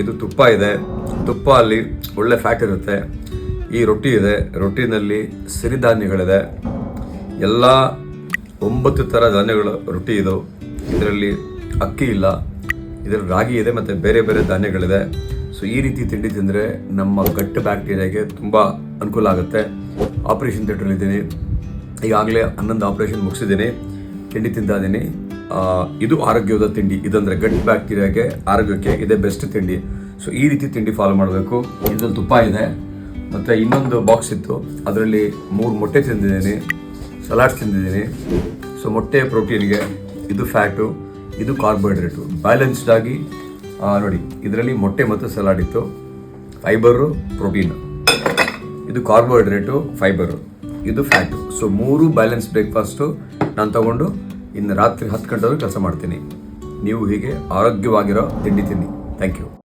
ಇದು ತುಪ್ಪ ಇದೆ, ತುಪ್ಪ ಅಲ್ಲಿ ಒಳ್ಳೆ ಫ್ಯಾಟ್ ಇರುತ್ತೆ. ಈ ರೊಟ್ಟಿ ಇದೆ, ರೊಟ್ಟಿನಲ್ಲಿ ಸಿರಿಧಾನ್ಯಗಳಿದೆ, ಎಲ್ಲ 9 ಥರ ಧಾನ್ಯಗಳ ರೊಟ್ಟಿ ಇದು. ಇದರಲ್ಲಿ ಅಕ್ಕಿ ಇಲ್ಲ, ಇದರಲ್ಲಿ ರಾಗಿ ಇದೆ ಮತ್ತು ಬೇರೆ ಬೇರೆ ಧಾನ್ಯಗಳಿದೆ. ಸೊ ಈ ರೀತಿ ತಿಂಡಿ ತಿಂದರೆ ನಮ್ಮ ಗಟ್ ಬ್ಯಾಕ್ಟೀರಿಯಾಗೆ ತುಂಬ ಅನುಕೂಲ ಆಗುತ್ತೆ. ಆಪ್ರೇಷನ್ ಥಿಯೇಟ್ರಲ್ಲಿದ್ದೀನಿ, ಈಗಾಗಲೇ 11 ಆಪ್ರೇಷನ್ ಮುಗಿಸಿದ್ದೀನಿ, ತಿಂಡಿ ತಿಂತಾ ಇದ್ದೀನಿ. ಇದು ಆರೋಗ್ಯದ ತಿಂಡಿ, ಇದಂದರೆ ಗಟ್ ಬ್ಯಾಕ್ಟೀರಿಯಾಗೆ ಆರೋಗ್ಯಕ್ಕೆ ಇದೇ ಬೆಸ್ಟ್ ತಿಂಡಿ. ಸೊ ಈ ರೀತಿ ತಿಂಡಿ ಫಾಲೋ ಮಾಡಬೇಕು. ಇದರಲ್ಲಿ ತುಪ್ಪ ಇದೆ ಮತ್ತು ಇನ್ನೊಂದು ಬಾಕ್ಸ್ ಇತ್ತು, ಅದರಲ್ಲಿ 3 ಮೊಟ್ಟೆ ತಿಂದಿದ್ದೀನಿ, ಸಲಾಡ್ಸ್ ತಿಂದಿದ್ದೀನಿ. ಸೊ ಮೊಟ್ಟೆ ಪ್ರೋಟೀನ್ಗೆ, ಇದು ಫ್ಯಾಟು, ಇದು ಕಾರ್ಬೋಹೈಡ್ರೇಟು, ಬ್ಯಾಲೆನ್ಸ್ಡ್ ಆಗಿ ನೋಡಿ. ಇದರಲ್ಲಿ ಮೊಟ್ಟೆ ಮತ್ತು ಸಲಾಡ್ ಇತ್ತು, ಫೈಬರು, ಪ್ರೋಟೀನು, ಇದು ಕಾರ್ಬೋಹೈಡ್ರೇಟು, ಫೈಬರು, ಇದು ಫ್ಯಾಟು. ಸೊ 3 ಬ್ಯಾಲೆನ್ಸ್ ಬ್ರೇಕ್ಫಾಸ್ಟು ನಾನು ತಗೊಂಡು ಇನ್ನು ರಾತ್ರಿ 10 ಗಂಟೆವರೆಗೂ ಕೆಲಸ ಮಾಡ್ತೀನಿ. ನೀವು ಹೀಗೆ ಆರೋಗ್ಯವಾಗಿರೋ ತಿಂಡಿ ತಿನ್ನಿ. Thank you.